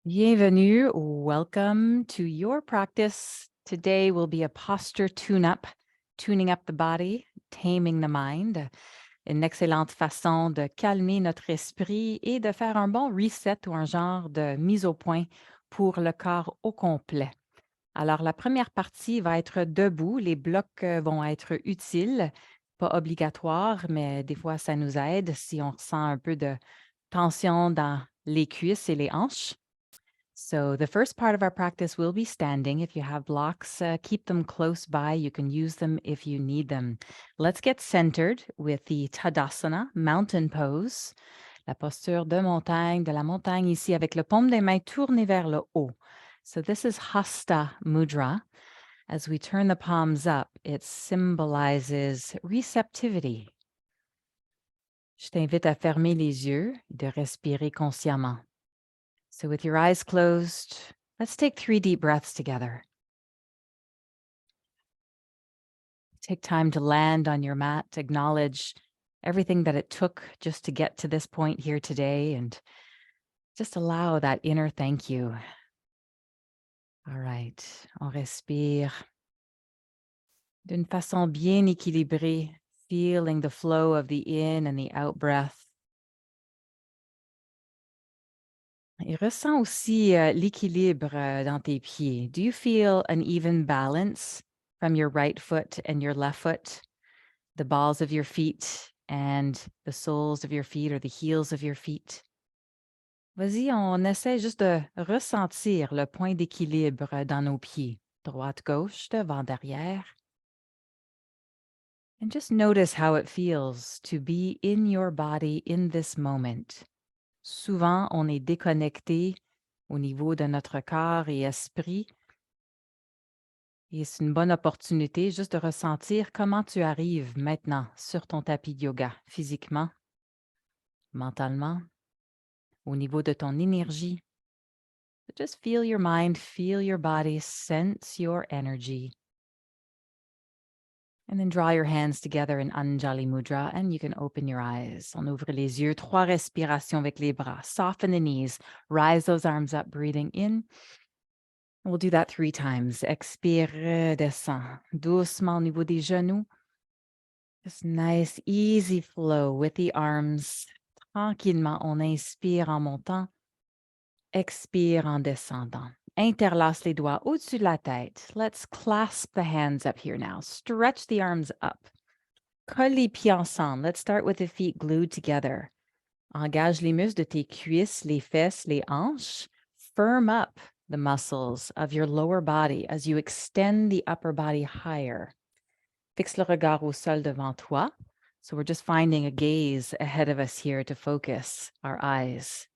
Bienvenue. Welcome to your practice. Today will be a posture tune-up, tuning up the body, taming the mind. Une excellente façon de calmer notre esprit et de faire un bon reset ou un genre de mise au point pour le corps au complet. Alors, la première partie va être debout. Les blocs vont être utiles, pas obligatoires, mais des fois, ça nous aide si on ressent un peu de tension dans les cuisses et les hanches. So, the first part of our practice will be standing. If you have blocks, keep them close by. You can use them if you need them. Let's get centered with the Tadasana, mountain pose. La posture de la montagne ici avec le paume des mains tourné vers le haut. So, this is Hasta Mudra. As we turn the palms up, it symbolizes receptivity. Je t'invite à fermer les yeux et de respirer consciemment. So with your eyes closed, let's take 3 deep breaths together. Take time to land on your mat, acknowledge everything that it took just to get to this point here today, and just allow that inner thank you. All right, on respire d'une façon bien équilibrée, feeling the flow of the in and the out breath. Et ressens aussi l'équilibre dans tes pieds. Do you feel an even balance from your right foot and your left foot? The balls of your feet and the soles of your feet or the heels of your feet? Vas-y, on essaie juste de ressentir le point d'équilibre dans nos pieds. Droite, gauche, devant, derrière. And just notice how it feels to be in your body in this moment. Souvent, on est déconnecté au niveau de notre corps et esprit. Et c'est une bonne opportunité juste de ressentir comment tu arrives maintenant sur ton tapis de yoga, physiquement, mentalement, au niveau de ton énergie. Just feel your mind, feel your body, sense your energy. And then draw your hands together in Anjali Mudra and you can open your eyes. On ouvre les yeux, 3 respirations avec les bras. Soften the knees, rise those arms up, breathing in. We'll do that 3 times. Expire, descend. Doucement au niveau des genoux. Just nice, easy flow with the arms. Tranquillement, on inspire en montant. Expire en descendant. Interlace les doigts au-dessus de la tête. Let's clasp the hands up here now. Stretch the arms up. Colle les pieds ensemble. Let's start with the feet glued together. Engage les muscles de tes cuisses, les fesses, les hanches. Firm up the muscles of your lower body as you extend the upper body higher. Fixe le regard au sol devant toi. So we're just finding a gaze ahead of us here to focus our eyes.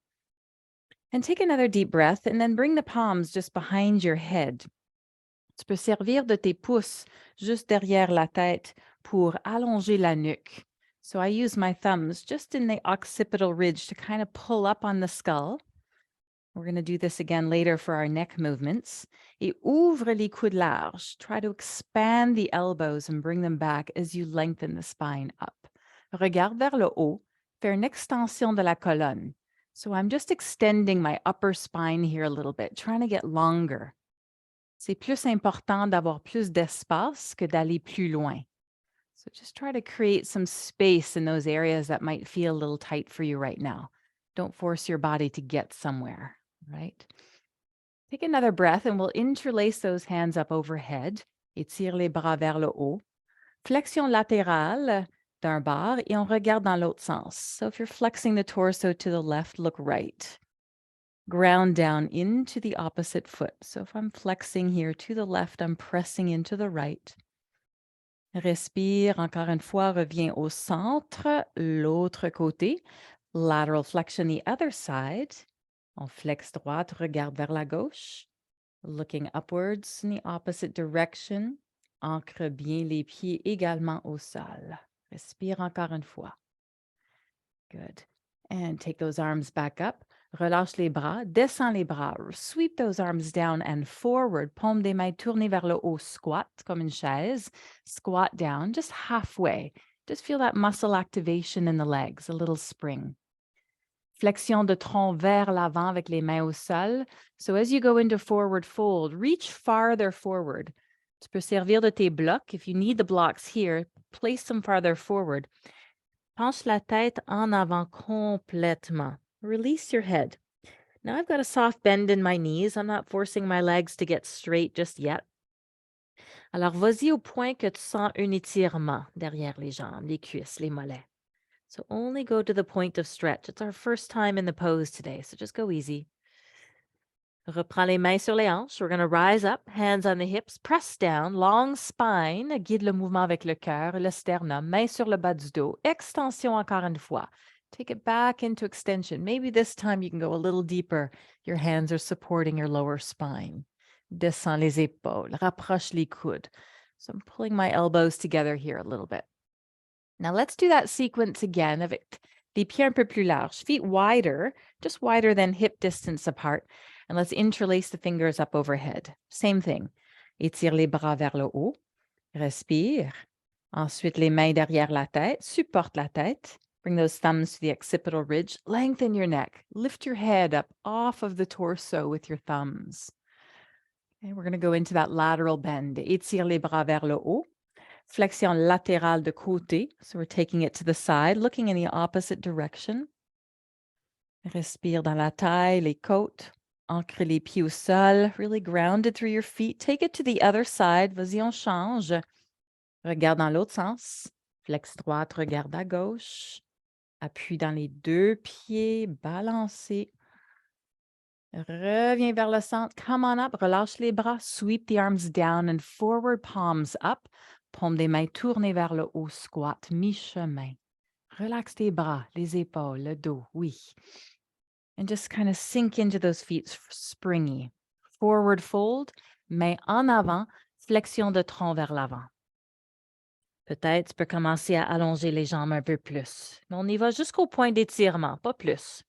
And take another deep breath and then bring the palms just behind your head. Tu peux servir de tes pouces juste derrière la tête pour allonger la nuque. So I use my thumbs just in the occipital ridge to kind of pull up on the skull. We're going to do this again later for our neck movements. Et ouvre les coudes larges. Try to expand the elbows and bring them back as you lengthen the spine up. Regarde vers le haut. Faire une extension de la colonne. So I'm just extending my upper spine here a little bit, trying to get longer. C'est plus important d'avoir plus d'espace que d'aller plus loin. So just try to create some space in those areas that might feel a little tight for you right now. Don't force your body to get somewhere, right? Take another breath and we'll interlace those hands up overhead. Étire les bras vers le haut. Flexion latérale d'un bord et on regarde dans l'autre sens. So if you're flexing the torso to the left, look right. Ground down into the opposite foot. So if I'm flexing here to the left, I'm pressing into the right. Respire encore une fois, reviens au centre, l'autre côté. Lateral flexion the other side. On flexe droite, regarde vers la gauche. Looking upwards in the opposite direction. Ancre bien les pieds également au sol. Respire encore une fois. Good. And take those arms back up. Relâche les bras, descends les bras. Sweep those arms down and forward. Paume des mains tournées vers le haut. Squat comme une chaise. Squat down just halfway. Just feel that muscle activation in the legs, a little spring. Flexion de tronc vers l'avant avec les mains au sol. So as you go into forward fold, reach farther forward. Tu peux servir de tes blocs. If you need the blocks here, place them farther forward. Penche la tête en avant complètement. Release your head. Now I've got a soft bend in my knees. I'm not forcing my legs to get straight just yet. Alors, vas-y au point que tu sens un étirement derrière les jambes, les cuisses, les mollets. So only go to the point of stretch. It's our first time in the pose today, so just go easy. Reprends les mains sur les hanches. We're going to rise up, hands on the hips, press down, long spine. Guide le mouvement avec le cœur, le sternum, main sur le bas du dos. Extension encore une fois. Take it back into extension. Maybe this time you can go a little deeper. Your hands are supporting your lower spine. Descends les épaules. Rapproche les coudes. So I'm pulling my elbows together here a little bit. Now let's do that sequence again avec les pieds un peu plus larges, feet wider, just wider than hip distance apart. And let's interlace the fingers up overhead. Same thing. Étire les bras vers le haut. Respire. Ensuite, les mains derrière la tête. Supporte la tête. Bring those thumbs to the occipital ridge. Lengthen your neck. Lift your head up off of the torso with your thumbs. Okay, we're going to go into that lateral bend. Étire les bras vers le haut. Flexion latérale de côté. So we're taking it to the side, looking in the opposite direction. Respire dans la taille, les côtes. Ancre les pieds au sol, really grounded through your feet. Take it to the other side. Vas-y, on change. Regarde dans l'autre sens. Flex droite, regarde à gauche. Appuie dans les deux pieds, balancez. Reviens vers le centre. Come on up. Relâche les bras. Sweep the arms down and forward, palms up. Paume des mains tournées vers le haut. Squat, mi-chemin. Relaxe tes bras, les épaules, le dos. Oui. And just kind of sink into those feet springy. Forward fold, main en avant, flexion de tronc vers l'avant. Peut-être tu peux commencer à allonger les jambes un peu plus. Mais on y va jusqu'au point d'étirement, pas plus.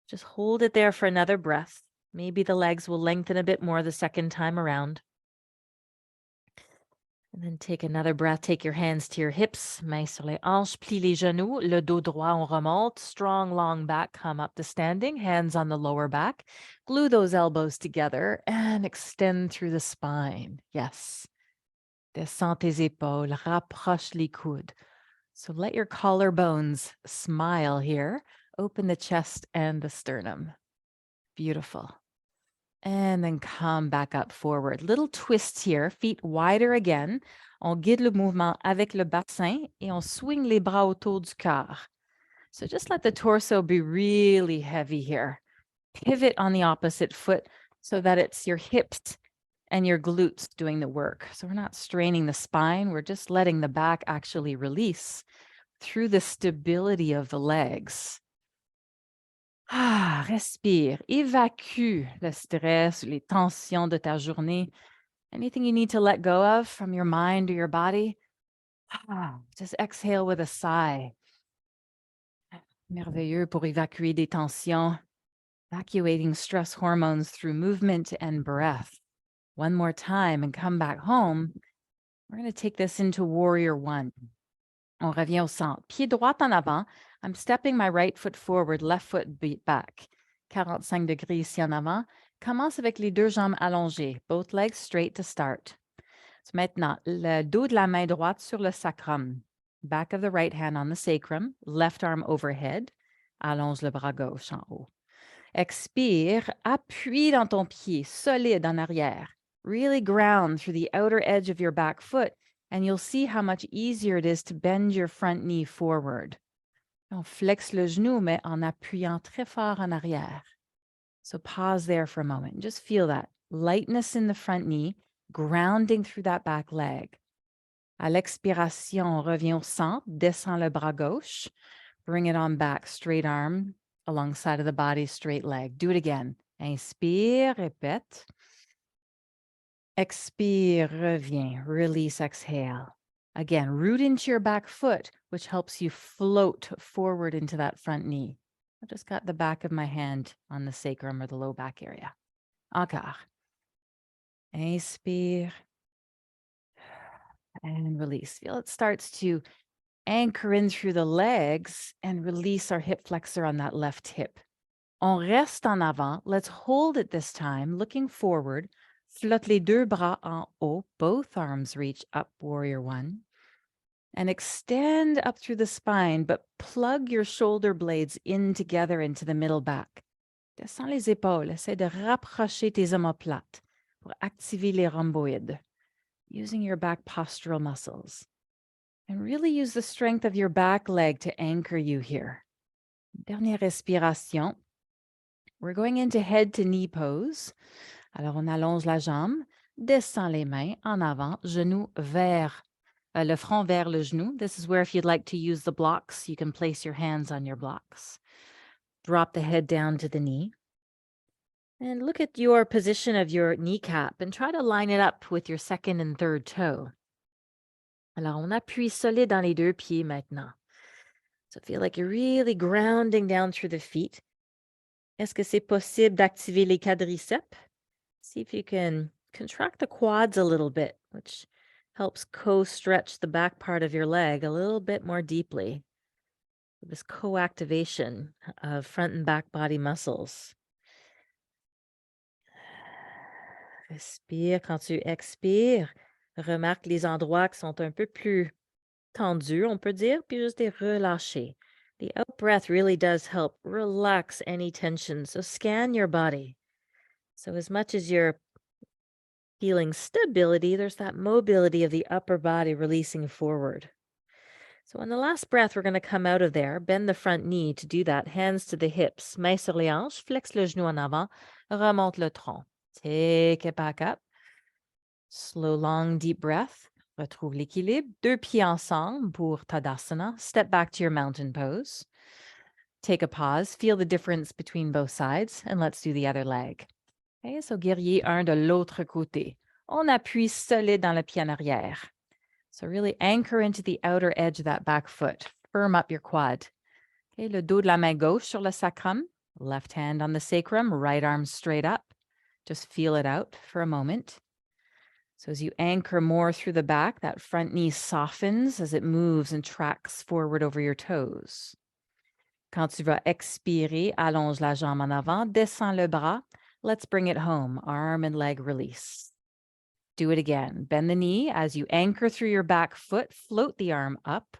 Just hold it there for another breath. Maybe the legs will lengthen a bit more the second time around. And then take another breath. Take your hands to your hips, mains sur les hanches, plie les genoux, le dos droit, on remonte. Strong, long back, come up to standing, hands on the lower back. Glue those elbows together and extend through the spine. Yes. Descends tes épaules, rapproche les coudes. So let your collarbones smile here. Open the chest and the sternum. Beautiful. And then come back up forward. Little twist here, feet wider again. On guide le mouvement avec le bassin et on swing les bras autour du cœur. So just let the torso be really heavy here. Pivot on the opposite foot so that it's your hips and your glutes doing the work. So we're not straining the spine. We're just letting the back actually release through the stability of the legs. Ah, respire. Évacue le stress, les tensions de ta journée. Anything you need to let go of from your mind or your body. Just exhale with a sigh. Merveilleux pour évacuer des tensions. Evacuating stress hormones through movement and breath. One more time and come back home. We're going to take this into Warrior One. On revient au centre. Pied droit en avant. I'm stepping my right foot forward, left foot back. 45 degrés ici en avant. Commence avec les deux jambes allongées. Both legs straight to start. So maintenant, le dos de la main droite sur le sacrum. Back of the right hand on the sacrum. Left arm overhead. Allonge le bras gauche en haut. Expire. Appuie dans ton pied, solide en arrière. Really ground through the outer edge of your back foot. And you'll see how much easier it is to bend your front knee forward. On flexe le genou, mais en appuyant très fort en arrière. So pause there for a moment. Just feel that lightness in the front knee, grounding through that back leg. À l'expiration, on revient au centre, descend le bras gauche, bring it on back, straight arm, alongside of the body, straight leg. Do it again. Inspire, répète. Expire, reviens, release, exhale. Again, root into your back foot, which helps you float forward into that front knee. I just got the back of my hand on the sacrum or the low back area. Encore. Inspire and release. Feel it starts to anchor in through the legs and release our hip flexor on that left hip. On reste en avant. Let's hold it this time, looking forward. Flotte les deux bras en haut. Both arms reach up, warrior one. And extend up through the spine, but plug your shoulder blades in together into the middle back. Descends les épaules. Essaie de rapprocher tes omoplates pour activer les rhomboïdes, using your back postural muscles. And really use the strength of your back leg to anchor you here. Dernière respiration. We're going into head to knee pose. Alors, on allonge la jambe, descend les mains en avant, genou vers, le front vers le genou. This is where if you'd like to use the blocks, you can place your hands on your blocks. Drop the head down to the knee. And look at your position of your kneecap and try to line it up with your second and third toe. Alors, on appuie solide dans les deux pieds maintenant. So feel like you're really grounding down through the feet. Est-ce que c'est possible d'activer les quadriceps? See if you can contract the quads a little bit, which helps co-stretch the back part of your leg a little bit more deeply. This co-activation of front and back body muscles. Respire quand tu expires. Remarque les endroits qui sont un peu plus tendus, on peut dire, puis juste les relâcher. The out breath really does help relax any tension. So scan your body. So as much as you're feeling stability, there's that mobility of the upper body releasing forward. So on the last breath, we're going to come out of there, bend the front knee to do that, hands to the hips, mains sur les hanches, flex le genou en avant, remonte le tronc. Take it back up. Slow, long, deep breath. Retrouve l'équilibre. Deux pieds ensemble pour Tadasana. Step back to your mountain pose. Take a pause. Feel the difference between both sides. And let's do the other leg. Okay, so guerrier 1 de l'autre côté. On appuie solide dans le pied en arrière. So really anchor into the outer edge of that back foot. Firm up your quad. Okay, le dos de la main gauche sur le sacrum. Left hand on the sacrum. Right arm straight up. Just feel it out for a moment. So as you anchor more through the back, that front knee softens as it moves and tracks forward over your toes. Quand tu vas expirer, allonge la jambe en avant, descends le bras. Let's bring it home, arm and leg release. Do it again. Bend the knee as you anchor through your back foot, float the arm up,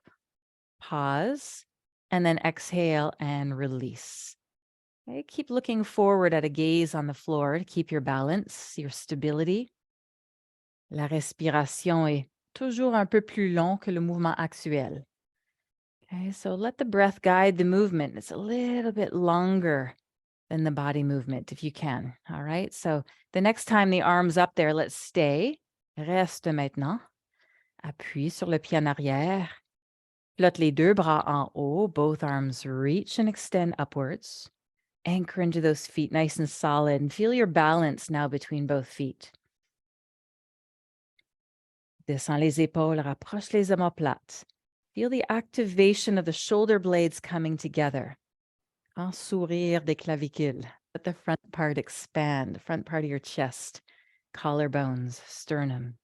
pause, and then exhale and release. Okay, keep looking forward at a gaze on the floor to keep your balance, your stability. La respiration est toujours un peu plus long que le mouvement actuel. Okay, so let the breath guide the movement. It's a little bit longer than the body movement if you can. All right, so the next time the arm's up there, let's stay. Reste maintenant. Appuie sur le pied en arrière. Flotte les deux bras en haut. Both arms reach and extend upwards. Anchor into those feet nice and solid and feel your balance now between both feet. Descends les épaules, rapproche les omoplates. Feel the activation of the shoulder blades coming together. Grand sourire des clavicules. Let the front part expand, the front part of your chest, collarbones, sternum.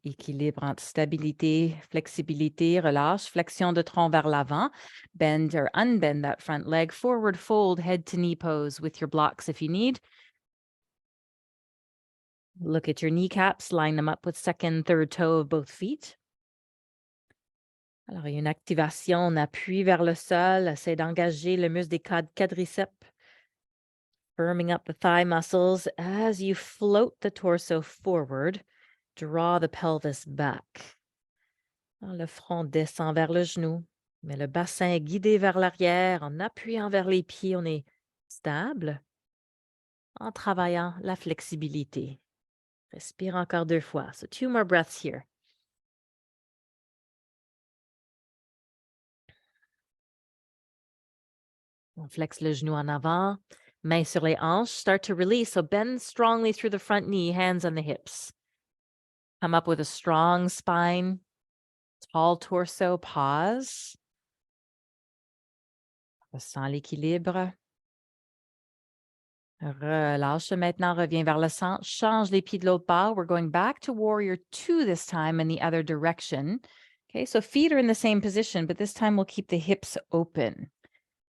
Équilibre entre stabilité, flexibilité, relâche, flexion de tronc vers l'avant. Bend or unbend that front leg, forward fold, head to knee pose with your blocks if you need. Look at your kneecaps, line them up with second, third toe of both feet. Alors, il y a une activation, on appuie vers le sol, essaie d'engager le muscle des quadriceps, firming up the thigh muscles as you float the torso forward, draw the pelvis back. Alors, le front descend vers le genou, mais le bassin est guidé vers l'arrière en appuyant vers les pieds, on est stable en travaillant la flexibilité. Respire encore 2 fois. So 2 more breaths here. On flexe le genou en avant, mains sur les hanches. Start to release. So bend strongly through the front knee, hands on the hips. Come up with a strong spine, tall torso, pause. Ressens l'équilibre. Relâche maintenant, reviens vers le centre, change les pieds de l'autre bas. We're going back to warrior two this time in the other direction. Okay, so feet are in the same position, but this time we'll keep the hips open.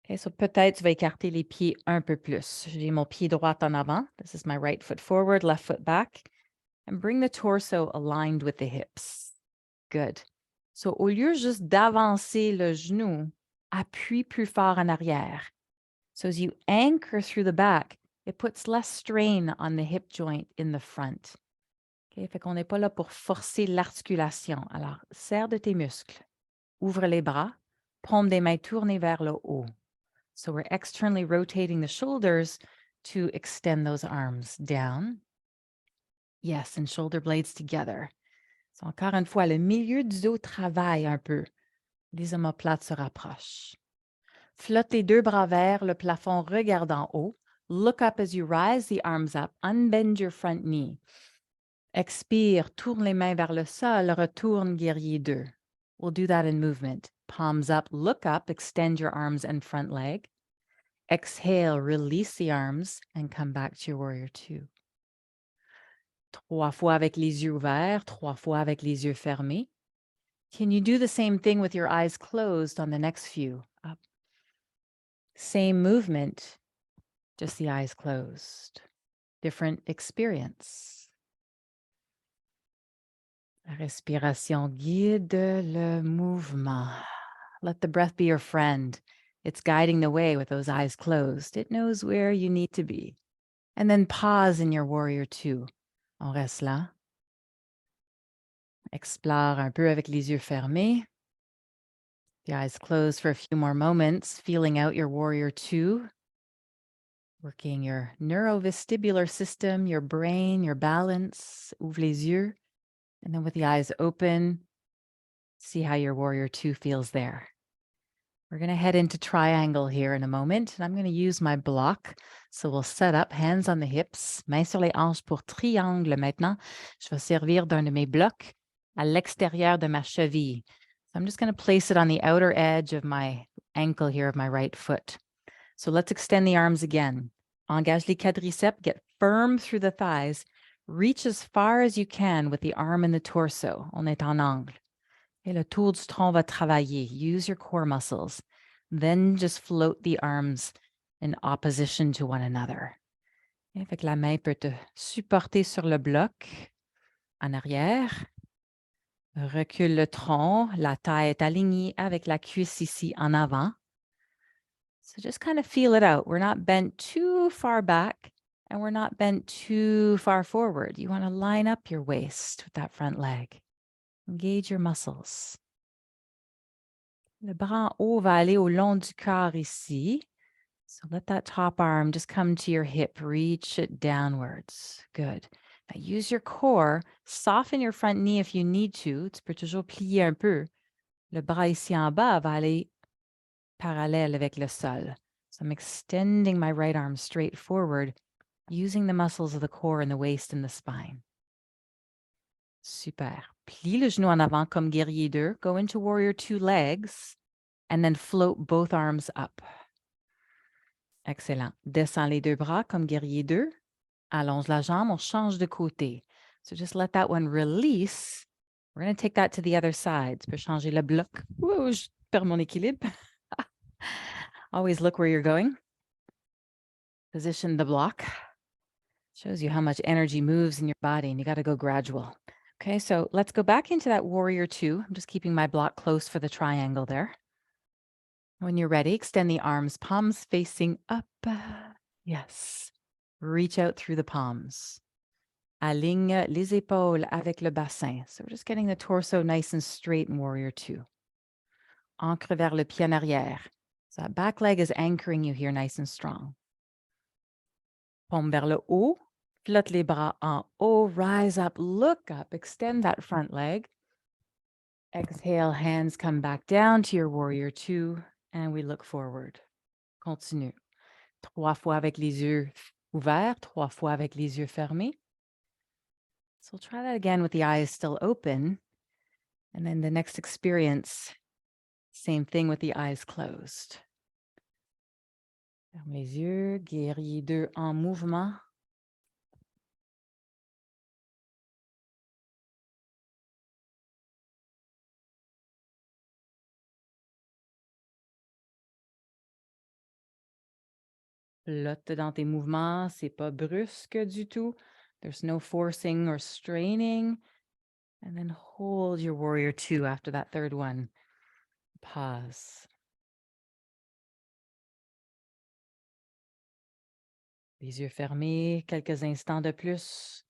Okay, so peut-être tu vas écarter les pieds un peu plus. J'ai mon pied droit en avant. This is my right foot forward, left foot back. And bring the torso aligned with the hips. Good. So au lieu juste d'avancer le genou, appuie plus fort en arrière. So as you anchor through the back, it puts less strain on the hip joint in the front. Okay, fait qu'on n'est pas là pour forcer l'articulation. Alors, serre de tes muscles. Ouvre les bras. Paume des mains tournées vers le haut. So we're externally rotating the shoulders to extend those arms down. Yes, and shoulder blades together. So encore une fois, le milieu du dos travaille un peu. Les omoplates se rapprochent. Flotte les deux bras vers le plafond, regarde en haut. Look up as you rise the arms up. Unbend your front knee. Expire, tourne les mains vers le sol, retourne guerrier 2. We'll do that in movement. Palms up, look up, extend your arms and front leg. Exhale, release the arms and come back to your warrior 2. 3 fois avec les yeux ouverts, 3 fois avec les yeux fermés. Can you do the same thing with your eyes closed on the next few? Up. Same movement, just the eyes closed. Different experience. La respiration guide le mouvement. Let the breath be your friend. It's guiding the way with those eyes closed. It knows where you need to be. And then pause in your warrior 2. On reste là. Explore un peu avec les yeux fermés. The eyes closed for a few more moments, feeling out your warrior 2. Working your neurovestibular system, your brain, your balance. Ouvre les yeux. And then with the eyes open, see how your warrior 2 feels there. We're going to head into triangle here in a moment, and I'm going to use my block. So we'll set up, hands on the hips, mains sur les hanches pour triangle maintenant. Je vais servir d'un de mes blocs à l'extérieur de ma cheville. So I'm just going to place it on the outer edge of my ankle here of my right foot. So let's extend the arms again. Engage les quadriceps, get firm through the thighs. Reach as far as you can with the arm and the torso. On est en angle. Et le tour du tronc va travailler. Use your core muscles. Then just float the arms in opposition to one another. Et fait que la main peut te supporter sur le bloc en arrière. Recule le tronc. La taille est alignée avec la cuisse ici en avant. So just kind of feel it out. We're not bent too far back and we're not bent too far forward. You want to line up your waist with that front leg. Engage your muscles. Le bras en haut va aller au long du corps ici. So let that top arm just come to your hip. Reach it downwards. Good. Now use your core. Soften your front knee if you need to. Tu peux toujours plier un peu. Le bras ici en bas va aller parallèle avec le sol. So I'm extending my right arm straight forward, using the muscles of the core and the waist and the spine. Super. Plie le genou en avant comme guerrier 2. Go into warrior 2 legs and then float both arms up. Excellent. Descends les deux bras comme guerrier 2. Allonge la jambe, on change de côté. So just let that one release. We're going to take that to the other side. Tu peux changer le bloc. Whoa, je perds mon équilibre. Always look where you're going. Position the block. Shows you how much energy moves in your body, and you got to go gradual. Okay, so let's go back into that warrior 2. I'm just keeping my block close for the triangle there. When you're ready, extend the arms, palms facing up. Yes. Reach out through the palms. Aligne les épaules avec le bassin. So we're just getting the torso nice and straight in warrior 2. Ancre vers le pied en arrière. So that back leg is anchoring you here nice and strong. Paume vers le haut. Flotte les bras en haut. Rise up, look up, extend that front leg. Exhale, hands come back down to your warrior 2, and we look forward. Continue. 3 fois avec les yeux ouverts, 3 fois avec les yeux fermés. So we'll try that again with the eyes still open. And then the next experience, same thing with the eyes closed. Ferme les yeux, guerrier 2 en mouvement. Flotte dans tes mouvements, c'est pas brusque du tout. There's no forcing or straining. And then hold your warrior 2 after that third one. Pause. Les yeux fermés, quelques instants de plus.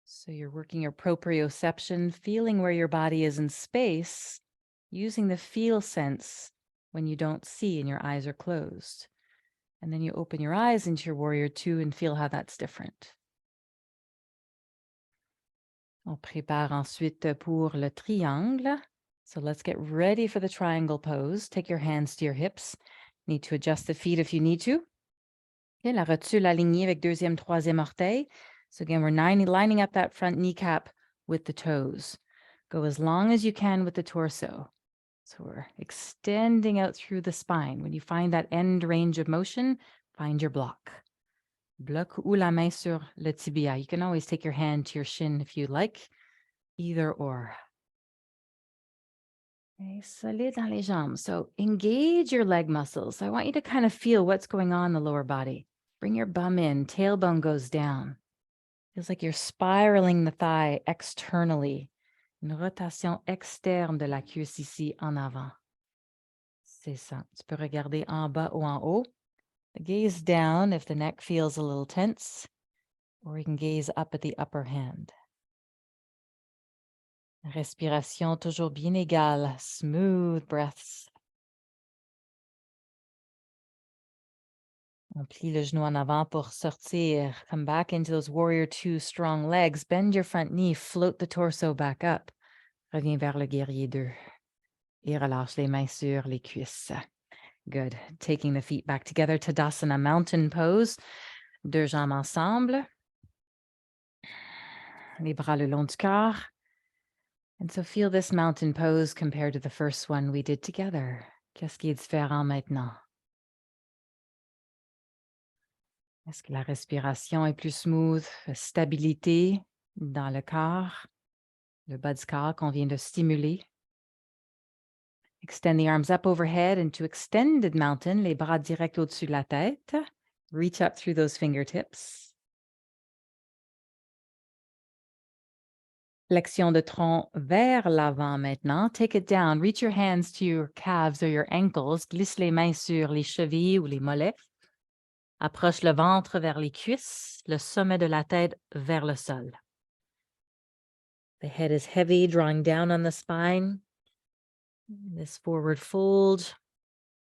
So you're working your proprioception, feeling where your body is in space, using the feel sense when you don't see and your eyes are closed. And then you open your eyes into your warrior 2 and feel how that's different. On prépare ensuite pour le triangle. So let's get ready for the triangle pose. Take your hands to your hips. Need to adjust the feet if you need to. Okay, la rotule alignée avec deuxième, troisième orteil. So again, we're lining up that front kneecap with the toes. Go as long as you can with the torso. So we're extending out through the spine. When you find that end range of motion, find your block. Bloc ou la main sur le tibia. You can always take your hand to your shin if you like. Either or. Okay, solide dans les jambes. So engage your leg muscles. I want you to kind of feel what's going on in the lower body. Bring your bum in, tailbone goes down. Feels like you're spiraling the thigh externally. Une rotation externe de la cuisse ici en avant. C'est ça. Tu peux regarder en bas ou en haut. Gaze down if the neck feels a little tense, or you can gaze up at the upper hand. Respiration toujours bien égale, smooth breaths. On plie le genou en avant pour sortir. Come back into those warrior 2 strong legs. Bend your front knee, float the torso back up. Reviens vers le guerrier 2. Et relâche les mains sur les cuisses. Good. Taking the feet back together, Tadasana mountain pose. Deux jambes ensemble. Les bras le long du corps. And so feel this mountain pose compared to the first one we did together. Qu'est-ce qui est différent maintenant? Est-ce que la respiration est plus smooth? Stabilité dans le corps, le bas du corps qu'on vient de stimuler. Extend the arms up overhead into extended mountain, les bras direct au-dessus de la tête. Reach up through those fingertips. Flexion de tronc vers l'avant maintenant. Take it down. Reach your hands to your calves or your ankles. Glisse les mains sur les chevilles ou les mollets. Approche le ventre vers les cuisses, le sommet de la tête vers le sol. The head is heavy, drawing down on the spine. This forward fold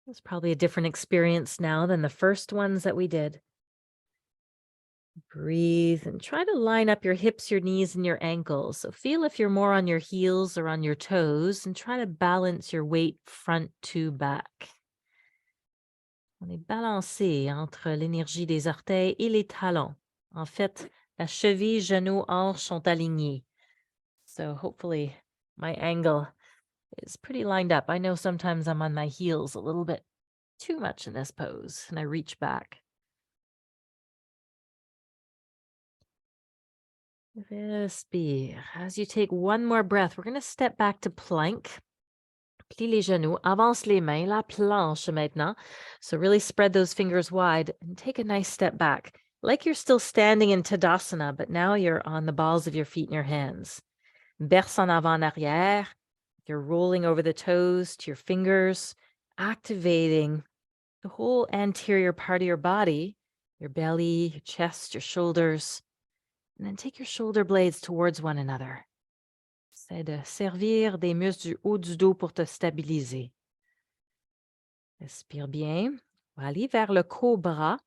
is probably a different experience now than the first ones that we did. Breathe and try to line up your hips, your knees, and your ankles. So feel if you're more on your heels or on your toes, and try to balance your weight front to back. On est balancé entre l'énergie des orteils et les talons. En fait, la cheville, genou, hanche sont alignés. So hopefully my angle is pretty lined up. I know sometimes I'm on my heels a little bit too much in this pose, and I reach back. Respire. As you take one more breath, we're going to step back to plank. Plie les genoux, avance les mains, la planche maintenant. So really spread those fingers wide and take a nice step back. Like you're still standing in Tadasana, but now you're on the balls of your feet and your hands. Berce en avant en arrière. You're rolling over the toes to your fingers, activating the whole anterior part of your body, your belly, your chest, your shoulders. And then take your shoulder blades towards one another. C'est de servir des muscles du haut du dos pour te stabiliser. Respire bien. On va aller vers le cobra.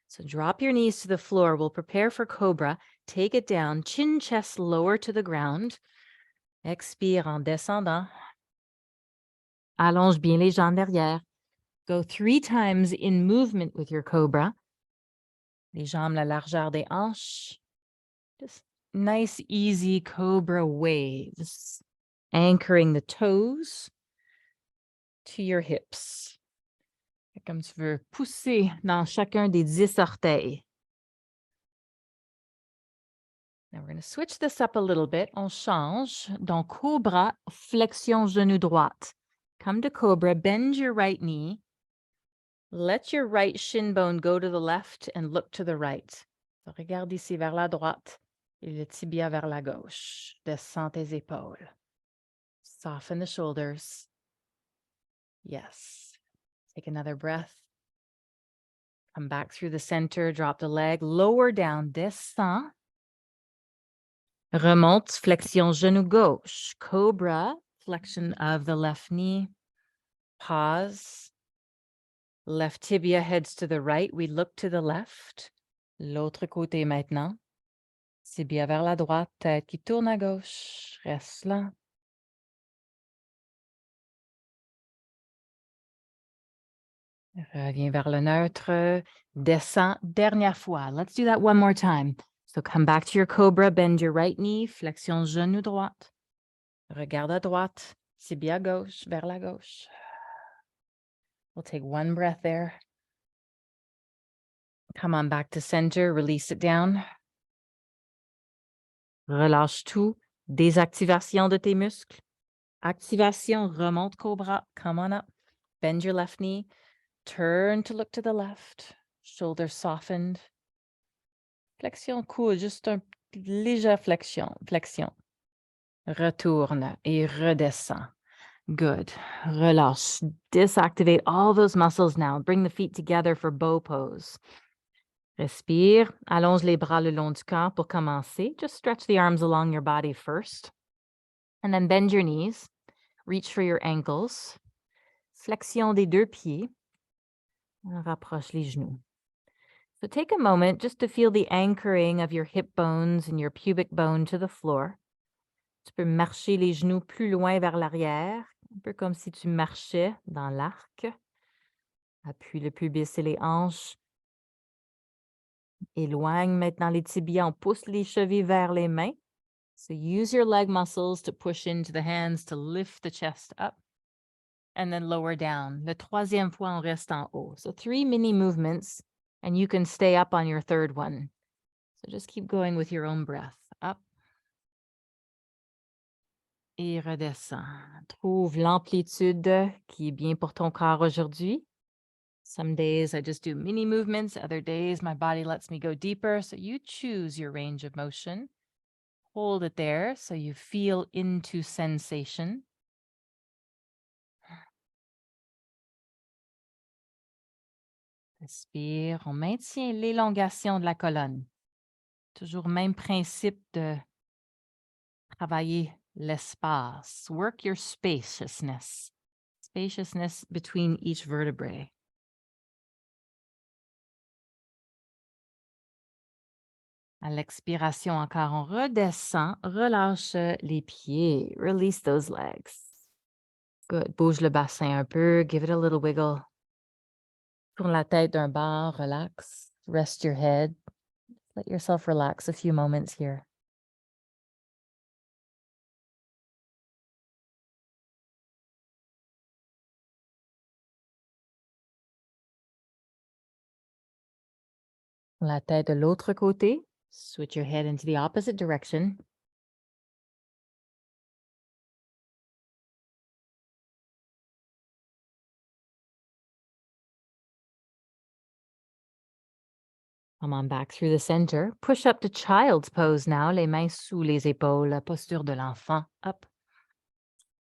So drop your knees to the floor. We'll prepare for cobra. Take it down. Chin, chest lower to the ground. Expire en descendant. Allonge bien les jambes derrière. Go 3 times in movement with your cobra. Les jambes la largeur des hanches. Just nice, easy cobra waves. Anchoring the toes to your hips. Comme tu veux pousser dans chacun des 10 orteils. Now we're going to switch this up a little bit. On change. Donc, cobra, flexion genou droite. Come to cobra, bend your right knee. Let your right shin bone go to the left and look to the right. Regarde ici vers la droite et le tibia vers la gauche. Descends tes épaules. Soften the shoulders. Yes. Take another breath. Come back through the center, drop the leg, lower down, descend. Remonte, flexion genou gauche. Cobra, flexion of the left knee. Pause. Left tibia heads to the right. We look to the left. L'autre côté maintenant. Tibia vers la droite, tête qui tourne à gauche. Reste là. Reviens vers le neutre. Descends. Dernière fois. Let's do that one more time. So come back to your cobra. Bend your right knee. Flexion genou droite. Regarde à droite. Tibia gauche, vers la gauche. We'll take one breath there. Come on back to center. Release it down. Relâche tout. Désactivation de tes muscles. Activation. Remonte cobra. Come on up. Bend your left knee. Turn to look to the left. Shoulders softened. Flexion coude, juste un léger flexion. Retourne et redescends. Good. Relâche. Disactivate all those muscles now. Bring the feet together for bow pose. Respire. Allonge les bras le long du corps pour commencer. Just stretch the arms along your body first. And then bend your knees. Reach for your ankles. Flexion des deux pieds. Rapproche les genoux. So take a moment just to feel the anchoring of your hip bones and your pubic bone to the floor. Tu peux marcher les genoux plus loin vers l'arrière, un peu comme si tu marchais dans l'arc. Appuie le pubis et les hanches. Éloigne maintenant les tibias. On pousse les chevilles vers les mains. So use your leg muscles to push into the hands to lift the chest up. And then lower down. Le troisième fois, on reste en haut. So 3 mini movements, and you can stay up on your third one. So just keep going with your own breath. Up. Et redescends. Trouve l'amplitude qui est bien pour ton corps aujourd'hui. Some days I just do mini movements. Other days my body lets me go deeper. So you choose your range of motion. Hold it there so you feel into sensation. Respire. On maintient l'élongation de la colonne. Toujours même principe de travailler l'espace. Work your spaciousness. Spaciousness between each vertebrae. À l'expiration encore, on redescend, relâche les pieds. Release those legs. Good. Bouge le bassin un peu. Give it a little wiggle. Tourne la tête d'un bord. Relax. Rest your head. Let yourself relax a few moments here. La tête de l'autre côté. Switch your head into the opposite direction. Come on back through the center. Push up to child's pose now. Les mains sous les épaules. La posture de l'enfant. Up.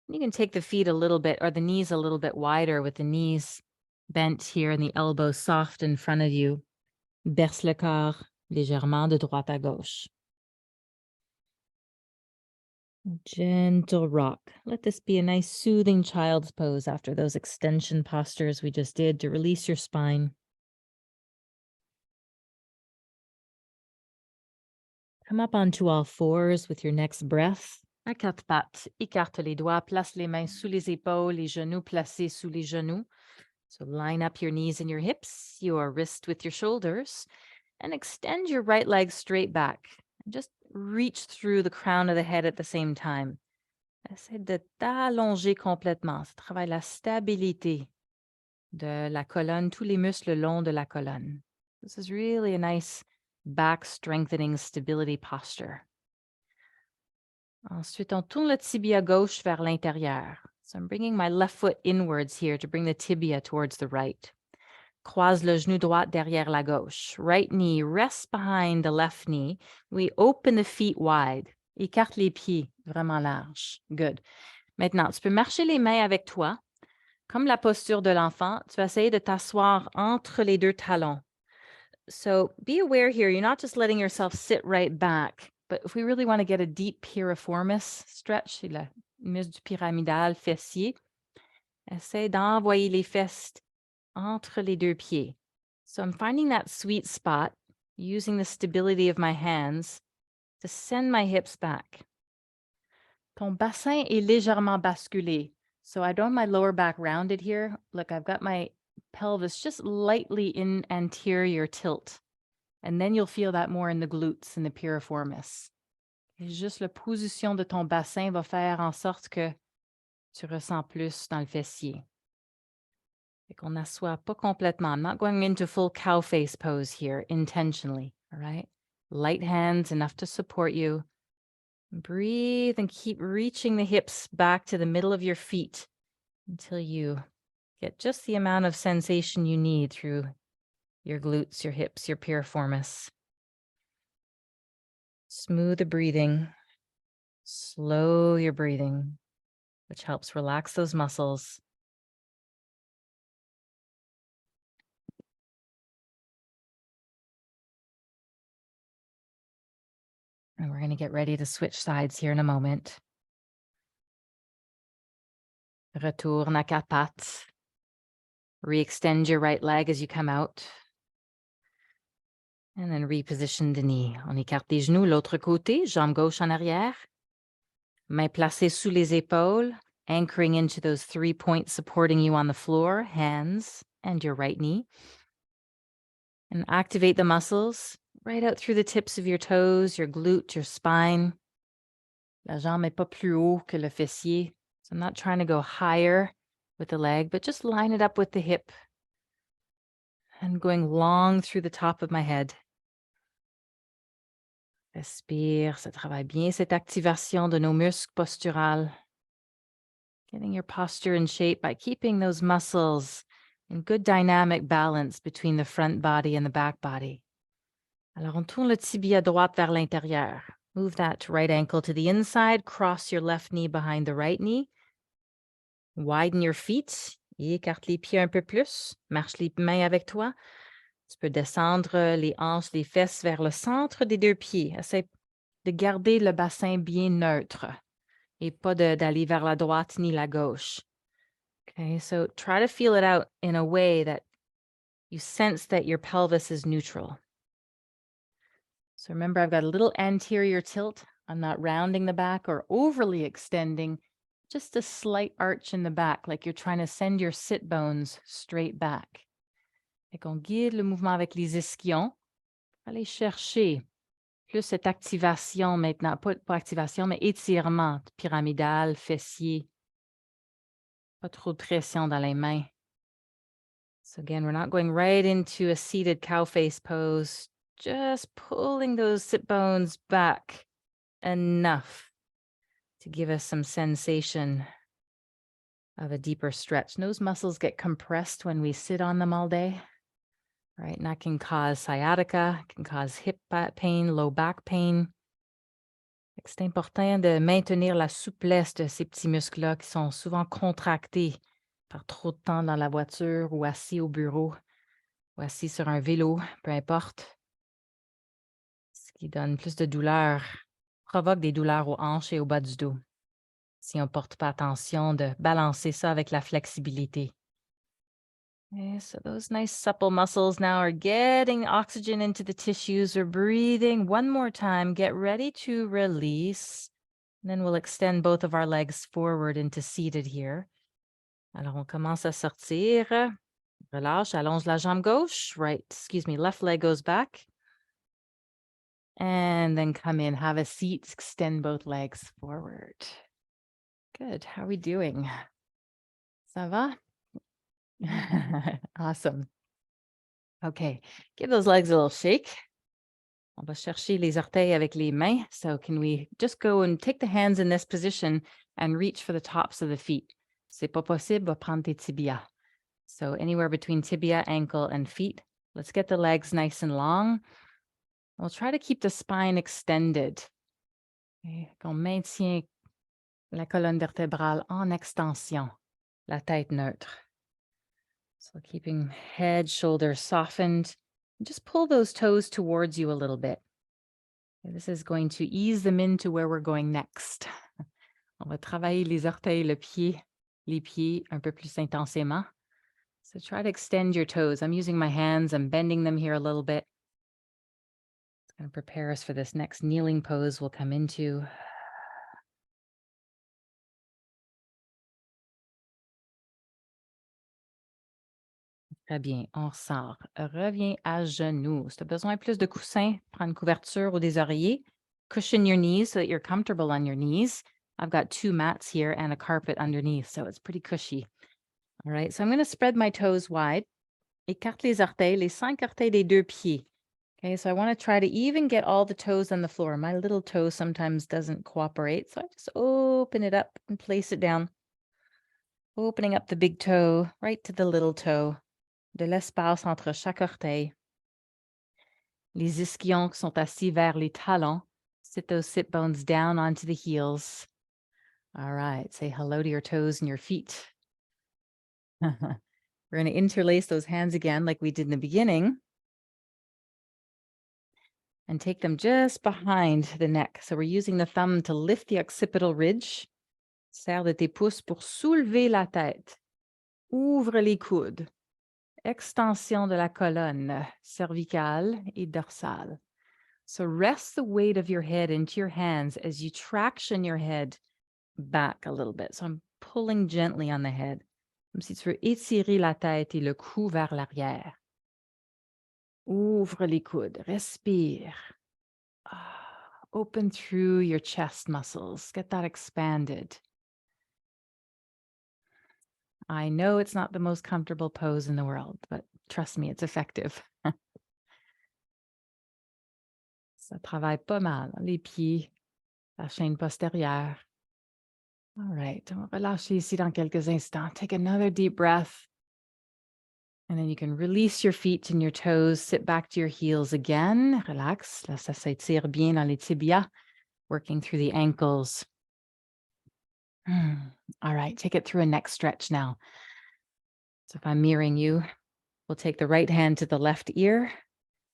You can take the feet a little bit or the knees a little bit wider with the knees bent here and the elbows soft in front of you. Berce le corps légèrement de droite à gauche. Gentle rock. Let this be a nice soothing child's pose after those extension postures we just did to release your spine. Come up onto all fours with your next breath. À quatre pattes, écarte les doigts, place les mains sous les épaules, les genoux placés sous les genoux. So line up your knees and your hips, your wrist with your shoulders, and extend your right leg straight back. Just reach through the crown of the head at the same time. Essaie de t'allonger complètement. Ça travaille la stabilité de la colonne, tous les muscles le long de la colonne. This is really a nice back strengthening stability posture. Ensuite, on tourne le tibia gauche vers l'intérieur. So I'm bringing my left foot inwards here to bring the tibia towards the right. Croise le genou droit derrière la gauche. Right knee rests behind the left knee. We open the feet wide. Écarte les pieds vraiment large. Good. Maintenant, tu peux marcher les mains avec toi. Comme la posture de l'enfant, tu vas essayer de t'asseoir entre les deux talons. So be aware here, you're not just letting yourself sit right back, but if we really want to get a deep piriformis stretch, c'est le muscle du pyramidal fessier, essaie d'envoyer les fesses entre les deux pieds. So I'm finding that sweet spot, using the stability of my hands to send my hips back. Ton bassin est légèrement basculé. So I don't have my lower back rounded here. Look, I've got my pelvis just lightly in anterior tilt. And then you'll feel that more in the glutes and the piriformis. Et juste la position de ton bassin va faire en sorte que tu ressens plus dans le fessier. Fait qu'on n'assoit pas complètement. I'm not going into full cow face pose here intentionally, all right? Light hands, enough to support you. Breathe and keep reaching the hips back to the middle of your feet until you get just the amount of sensation you need through your glutes, your hips, your piriformis. Smooth the breathing. Slow your breathing, which helps relax those muscles. And we're going to get ready to switch sides here in a moment. Retourne à quatre pattes. Re-extend your right leg as you come out. And then reposition the knee. On écarte les genoux, l'autre côté, jambe gauche en arrière. Mains placées sous les épaules, anchoring into those 3 points supporting you on the floor, hands and your right knee. And activate the muscles right out through the tips of your toes, your glute, your spine. La jambe n'est pas plus haut que le fessier. So I'm not trying to go higher with the leg, but just line it up with the hip and going long through the top of my head. Respire, ça travaille bien cette activation de nos muscles posturales. Getting your posture in shape by keeping those muscles in good dynamic balance between the front body and the back body. Alors, on tourne le tibia droite vers l'intérieur. Move that right ankle to the inside. Cross your left knee behind the right knee. Widen your feet. Écarte les pieds un peu plus. Marche les mains avec toi. Tu peux descendre les hanches, les fesses vers le centre des deux pieds. Essaie de garder le bassin bien neutre et pas d'aller vers la droite ni la gauche. Okay, so try to feel it out in a way that you sense that your pelvis is neutral. So remember, I've got a little anterior tilt. I'm not rounding the back or overly extending, just a slight arch in the back, like you're trying to send your sit bones straight back. Fait qu'on guide le mouvement avec les ischions. Allez chercher plus cette activation maintenant, pas activation, mais étirement pyramidal, fessier. Pas trop de pression dans les mains. So again, we're not going right into a seated cow face pose, just pulling those sit bones back enough to give us some sensation of a deeper stretch. Those muscles get compressed when we sit on them all day, right? And that can cause sciatica, can cause hip pain, low back pain. C'est important de maintenir la souplesse de ces petits muscles-là qui sont souvent contractés par trop de temps dans la voiture ou assis au bureau ou assis sur un vélo, peu importe. Ce qui donne plus de douleur, provoque des douleurs aux hanches et au bas du dos. Si on ne porte pas attention de balancer ça avec la flexibilité. Okay, so those nice supple muscles now are getting oxygen into the tissues. We're breathing one more time. Get ready to release. And then we'll extend both of our legs forward into seated here. Alors, on commence à sortir. Relâche, allonge la jambe gauche. Left leg goes back. And then come in, have a seat, extend both legs forward. Good. How are we doing? Ça va? Awesome. Okay, give those legs a little shake. On va chercher les orteils avec les mains. So can we just go and take the hands in this position and reach for the tops of the feet? C'est pas possible, va prendre tes tibias. So anywhere between tibia, ankle, and feet. Let's get the legs nice and long. We'll try to keep the spine extended. Okay. On maintient la colonne vertébrale en extension, la tête neutre. So keeping head, shoulders softened. Just pull those toes towards you a little bit. This is going to ease them into where we're going next. On va travailler les orteils, les pieds un peu plus intensément. So try to extend your toes. I'm using my hands. I'm bending them here a little bit. It's going to prepare us for this next kneeling pose we'll come into. Très bien, on sort. Reviens à genoux. Si tu as besoin plus de coussins, prends une couverture ou des oreillers. Cushion your knees so that you're comfortable on your knees. I've got 2 mats here and a carpet underneath, so it's pretty cushy. All right, so I'm going to spread my toes wide. Écarte les orteils, les 5 orteils des 2 pieds. Okay, so I want to try to even get all the toes on the floor. My little toe sometimes doesn't cooperate, so I just open it up and place it down. Opening up the big toe right to the little toe. De l'espace entre chaque orteil. Les ischions sont assis vers les talons. Sit those sit bones down onto the heels. All right, say hello to your toes and your feet. We're going to interlace those hands again like we did in the beginning. And take them just behind the neck. So we're using the thumb to lift the occipital ridge. Serre de tes pouces pour soulever la tête. Ouvre les coudes. Extension de la colonne cervicale et dorsale. So rest the weight of your head into your hands as you traction your head back a little bit. So I'm pulling gently on the head. Comme si tu veux étirer la tête et le cou vers l'arrière. Ouvre les coudes. Respire. Open through your chest muscles. Get that expanded. I know it's not the most comfortable pose in the world, but trust me, it's effective. Ça travaille pas mal. Les pieds, la chaîne postérieure. All right, on va relâcher ici dans quelques instants. Take another deep breath. And then you can release your feet and your toes. Sit back to your heels again. Relax. Là, ça s'étire bien dans les tibias. Working through the ankles. All right, take it through a neck stretch now. So if I'm mirroring you, we'll take the right hand to the left ear.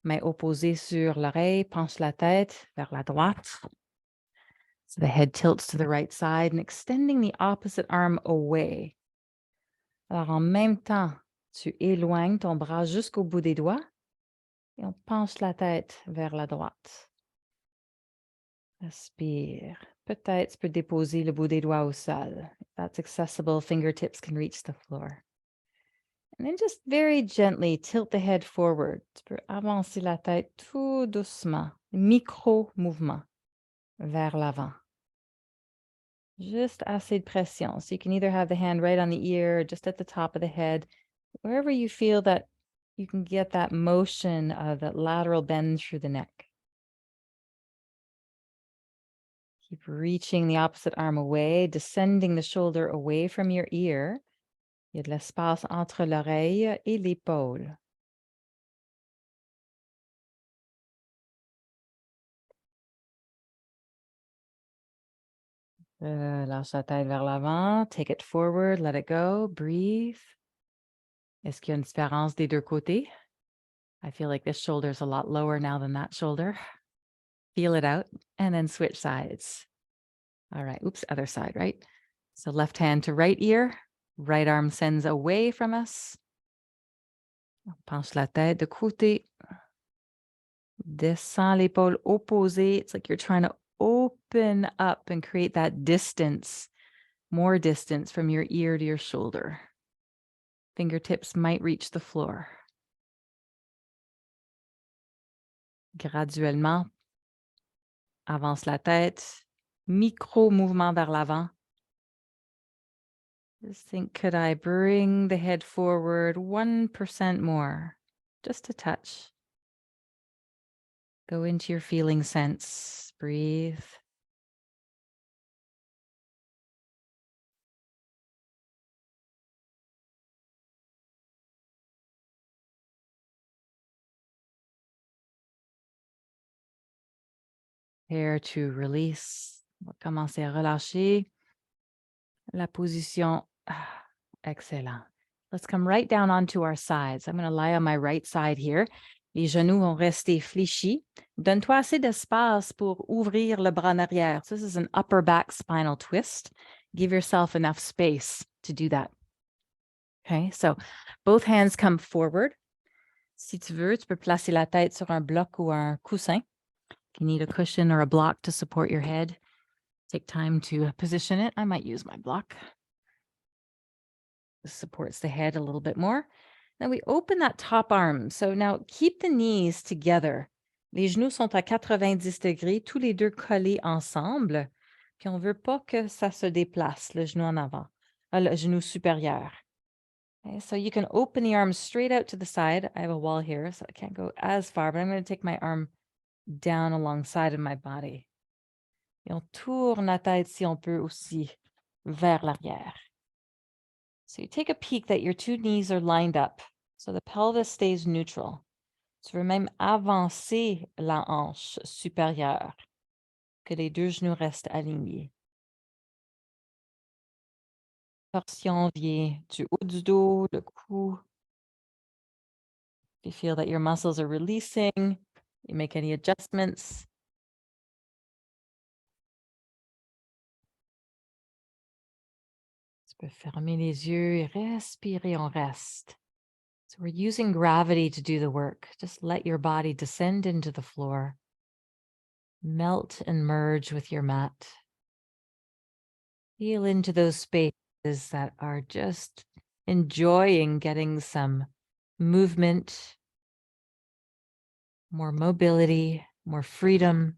Main opposée sur l'oreille, penche la tête vers la droite. So the head tilts to the right side and extending the opposite arm away. Alors, en même temps, tu éloignes ton bras jusqu'au bout des doigts et on penche la tête vers la droite. Respire. Peut-être tu peux déposer le bout des doigts au sol. If that's accessible, fingertips can reach the floor. And then just very gently tilt the head forward. Tu peux avancer la tête tout doucement. Micro-mouvement vers l'avant. Just assez de pression. So you can either have the hand right on the ear, or just at the top of the head, wherever you feel that you can get that motion of that lateral bend through the neck. Keep reaching the opposite arm away, descending the shoulder away from your ear. Il y a de l'espace entre l'oreille et l'épaule. Lâche la tête vers l'avant. Take it forward. Let it go. Breathe. Est-ce qu'il y a une différence des deux côtés? I feel like this shoulder is a lot lower now than that shoulder. Feel it out and then switch sides. All right. Oops. Other side, right? So left hand to right ear. Right arm sends away from us. Penche la tête de côté. Descend l'épaule opposée. It's like you're trying to open up and create that distance, more distance from your ear to your shoulder. Fingertips might reach the floor. Graduellement, avance la tête. Micro-mouvement vers l'avant. Just think, could I bring the head forward 1% more? Just a touch. Go into your feeling sense. Breathe. Prepare to release. On va commencer à relâcher. La position. Excellent. Let's come right down onto our sides. I'm going to lie on my right side here. Les genoux vont rester fléchis. Donne-toi assez d'espace pour ouvrir le bras en arrière. So this is an upper back spinal twist. Give yourself enough space to do that. Okay, so both hands come forward. Si tu veux, tu peux placer la tête sur un bloc ou un coussin. If you need a cushion or a block to support your head, take time to position it. I might use my block. This supports the head a little bit more. Then we open that top arm. So now keep the knees together. Les genoux sont à 90 degrés, tous les deux collés ensemble. Puis on ne veut pas que ça se déplace, le genou en avant, le genou supérieur. Okay, so you can open the arms straight out to the side. I have a wall here, so I can't go as far, but I'm going to take my arm down alongside of my body. Et on tourne la tête si on peut aussi vers l'arrière. So you take a peek that your two knees are lined up, so the pelvis stays neutral. Tu veux même avancer la hanche supérieure, que les deux genoux restent alignés. Torsion vient du haut du dos, le cou. You feel that your muscles are releasing. You make any adjustments. Tu peux fermer les yeux et respirer, on reste. So we're using gravity to do the work. Just let your body descend into the floor. Melt and merge with your mat. Feel into those spaces that are just enjoying getting some movement, more mobility, more freedom.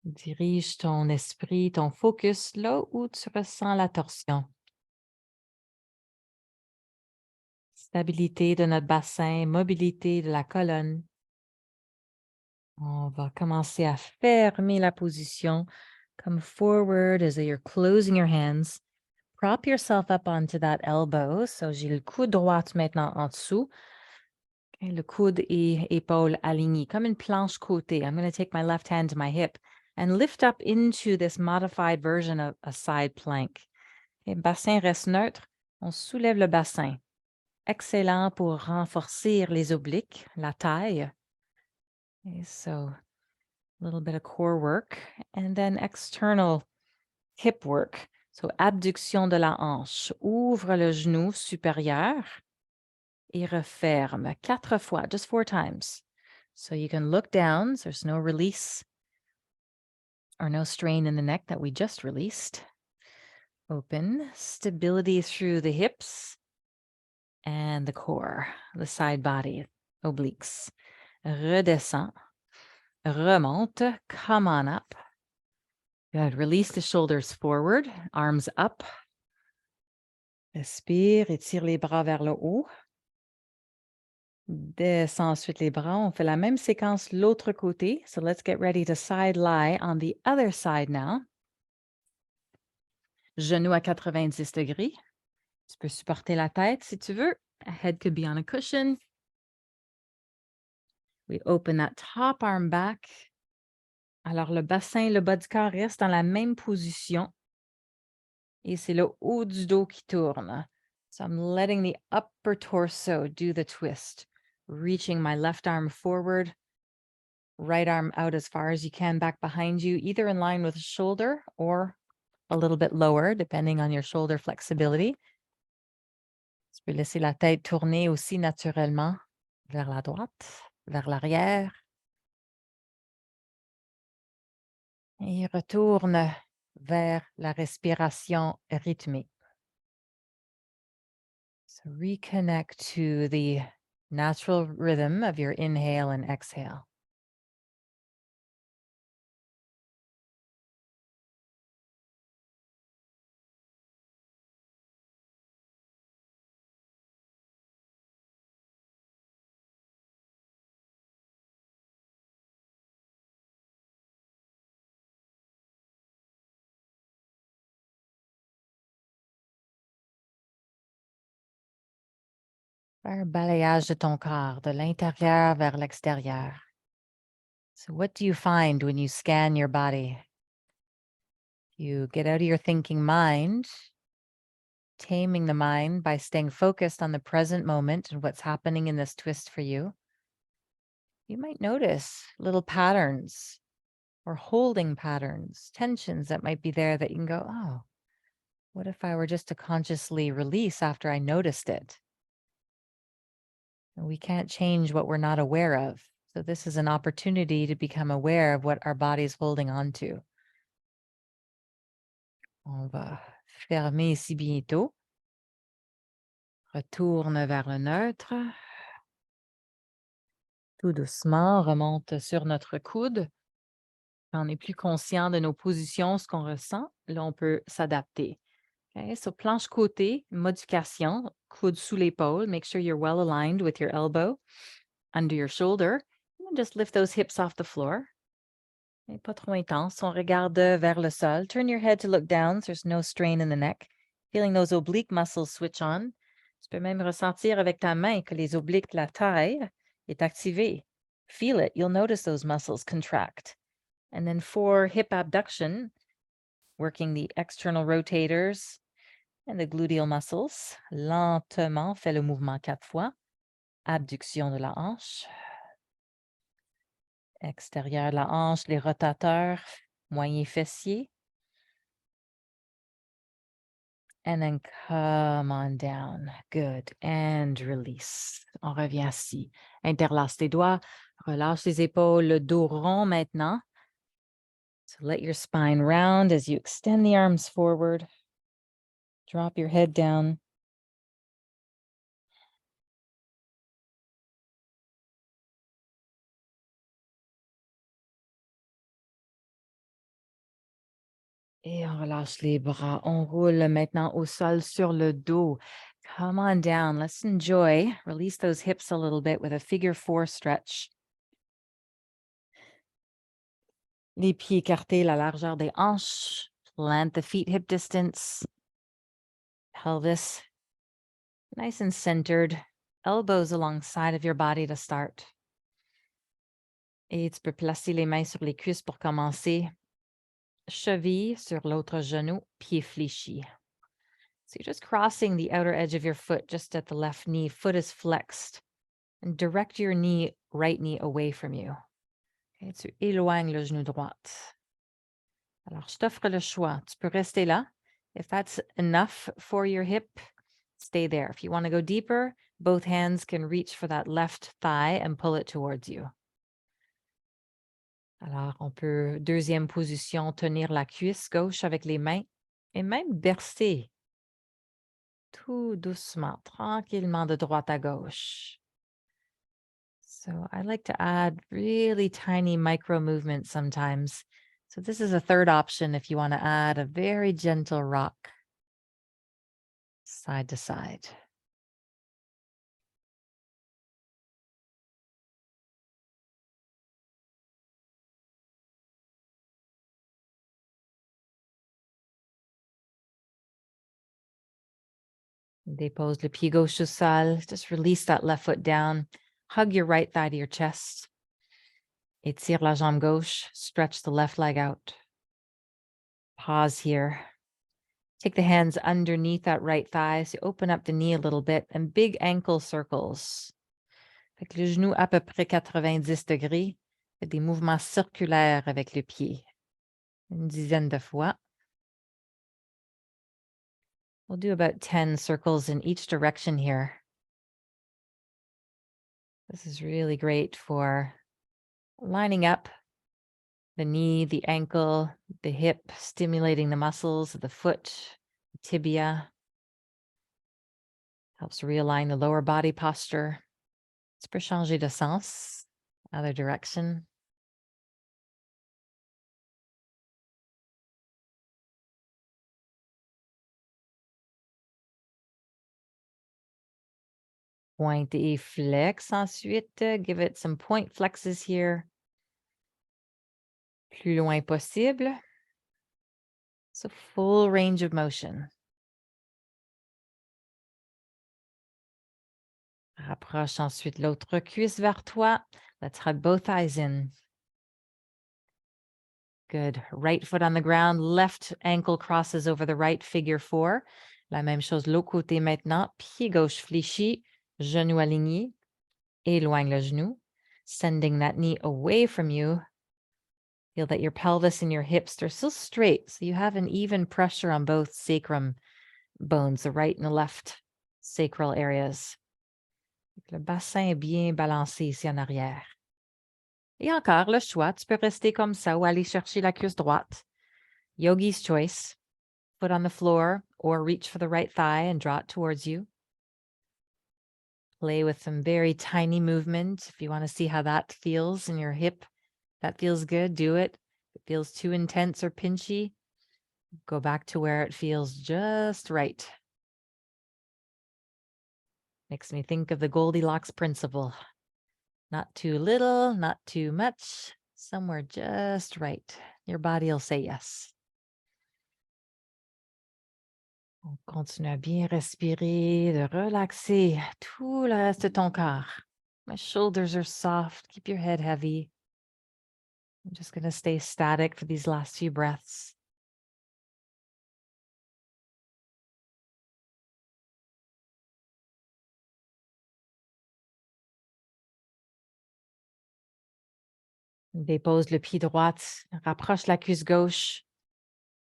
Dirige ton esprit, ton focus là où tu ressens la torsion. Stabilité de notre bassin, mobilité de la colonne. On va commencer à fermer la position. Come forward as you're closing your hands. Prop yourself up onto that elbow. So j'ai le coude droit maintenant en dessous. Okay, le coude et épaule alignés, comme une planche côté. I'm going to take my left hand to my hip and lift up into this modified version of a side plank. Okay, bassin reste neutre. On soulève le bassin. Excellent pour renforcer les obliques, la taille. Okay, so a little bit of core work and then external hip work. So abduction de la hanche. Ouvre le genou supérieur et referme 4 fois, just 4 times. So you can look down. So there's no release or no strain in the neck that we just released. Open. Stability through the hips and the core, the side body, obliques. Redescend. Remonte. Come on up. Good. Release the shoulders forward, arms up. Respire, étire les bras vers le haut. Descends ensuite les bras. On fait la même séquence l'autre côté. So let's get ready to side lie on the other side now. Genoux à 90 degrés. Tu peux supporter la tête si tu veux. Head could be on a cushion. We open that top arm back. Alors, le bassin, le bas du corps reste dans la même position. Et c'est le haut du dos qui tourne. So I'm letting the upper torso do the twist. Reaching my left arm forward. Right arm out as far as you can back behind you, either in line with the shoulder or a little bit lower, depending on your shoulder flexibility. Tu peux laisser la tête tourner aussi naturellement vers la droite, vers l'arrière. Et retourne vers la respiration rythmée. So reconnect to the natural rhythm of your inhale and exhale. Faire un balayage de ton corps, de l'intérieur vers l'extérieur. So what do you find when you scan your body? You get out of your thinking mind, taming the mind by staying focused on the present moment and what's happening in this twist for you. You might notice little patterns or holding patterns, tensions that might be there that you can go, oh, what if I were just to consciously release after I noticed it? And we can't change what we're not aware of. So this is an opportunity to become aware of what our body's holding on to. On va fermer ici bientôt. Retourne vers le neutre. Tout doucement, remonte sur notre coude. Quand on est plus conscient de nos positions, ce qu'on ressent, là, on peut s'adapter. Okay, so planche côté, modification, coude sous l'épaule. Make sure you're well aligned with your elbow under your shoulder. And just lift those hips off the floor. Et pas trop intense. On regarde vers le sol. Turn your head to look down so there's no strain in the neck. Feeling those oblique muscles switch on. Tu peux même ressentir avec ta main que les obliques, la taille, est activée. Feel it. You'll notice those muscles contract. And then for hip abduction, working the external rotators and the gluteal muscles. Lentement, fais le mouvement 4 fois. Abduction de la hanche. Extérieur de la hanche, les rotateurs, moyen fessier. And then come on down. Good. And release. On revient assis. Interlace tes doigts. Relâche les épaules. Le dos rond maintenant. So let your spine round as you extend the arms forward. Drop your head down. Et on relâche les bras. On roule maintenant au sol sur le dos. Come on down. Let's enjoy. Release those hips a little bit with a figure 4 stretch. Les pieds écartés, la largeur des hanches. Plant the feet hip distance. Pelvis nice and centered. Elbows alongside of your body to start. Et tu peux placer les mains sur les cuisses pour commencer. Cheville sur l'autre genou, pied fléchi. So you're just crossing the outer edge of your foot just at the left knee. Foot is flexed. And direct your right knee away from you. Okay, tu éloignes le genou droite. Alors, je t'offre le choix. Tu peux rester là. If that's enough for your hip, stay there. If you want to go deeper, both hands can reach for that left thigh and pull it towards you. Alors, on peut, deuxième position, tenir la cuisse gauche avec les mains et même bercer tout doucement, tranquillement de droite à gauche. So I like to add really tiny micro movements sometimes. So this is a third option if you want to add a very gentle rock side to side. Dépose le pied gauche au sol. Just release that left foot down. Hug your right thigh to your chest. Étire la jambe gauche. Stretch the left leg out. Pause here. Take the hands underneath that right thigh. So open up the knee a little bit and big ankle circles. Fait que le genou à peu près 90 degrés. Fait des mouvements circulaires avec le pied. Une dizaine de fois. We'll do about 10 circles in each direction here. This is really great for lining up the knee, the ankle, the hip, stimulating the muscles of the foot, the tibia. Helps realign the lower body posture. Tu peux changer de sens, other direction. Pointe et flex ensuite. Give it some point flexes here. Plus loin possible. So full range of motion. Rapproche ensuite l'autre cuisse vers toi. Let's hug both thighs in. Good. Right foot on the ground. Left ankle crosses over the right, figure 4. La même chose de l'autre côté maintenant. Pied gauche fléchi, genou aligné. Éloigne le genou. Sending that knee away from you. Feel that your pelvis and your hips are still straight, so you have an even pressure on both sacrum bones, the right and the left sacral areas. Le bassin est bien balancé ici en arrière. Et encore, le choix, tu peux rester comme ça ou aller chercher la cuisse droite. Yogi's choice. Foot on the floor or reach for the right thigh and draw it towards you. Play with some very tiny movement. If you want to see how that feels in your hip, that feels good, do it. If it feels too intense or pinchy, go back to where it feels just right. Makes me think of the Goldilocks principle. Not too little, not too much, somewhere just right. Your body will say yes. On continue à bien respirer, de relaxer tout le reste de ton corps. My shoulders are soft. Keep your head heavy. I'm just going to stay static for these last few breaths. Dépose le pied droit, rapproche la cuisse gauche.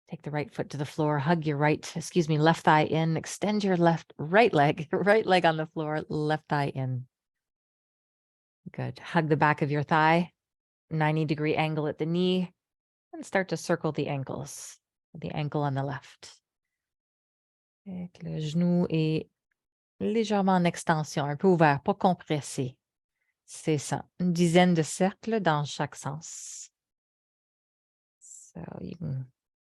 Take the right foot to the floor, hug your left thigh in, extend your right leg on the floor, left thigh in. Good. Hug the back of your thigh, 90-degree angle at the knee, and start to circle the ankles. The ankle on the left. Et le genou est légèrement en extension, un peu ouvert, pas compressé. C'est ça. Une dizaine de cercles dans chaque sens. So you can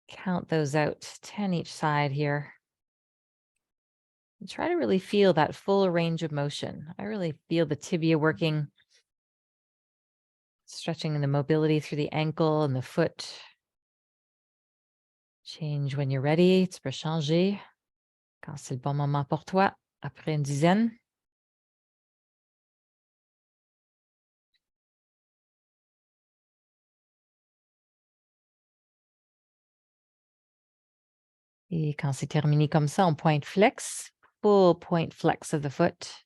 count those out, 10 each side here. And try to really feel that full range of motion. I really feel the tibia working, stretching the mobility through the ankle and the foot. Change when you're ready. Tu peux changer quand c'est le bon moment pour toi, après une dizaine. Et quand c'est terminé comme ça, on point flex, full point flex of the foot.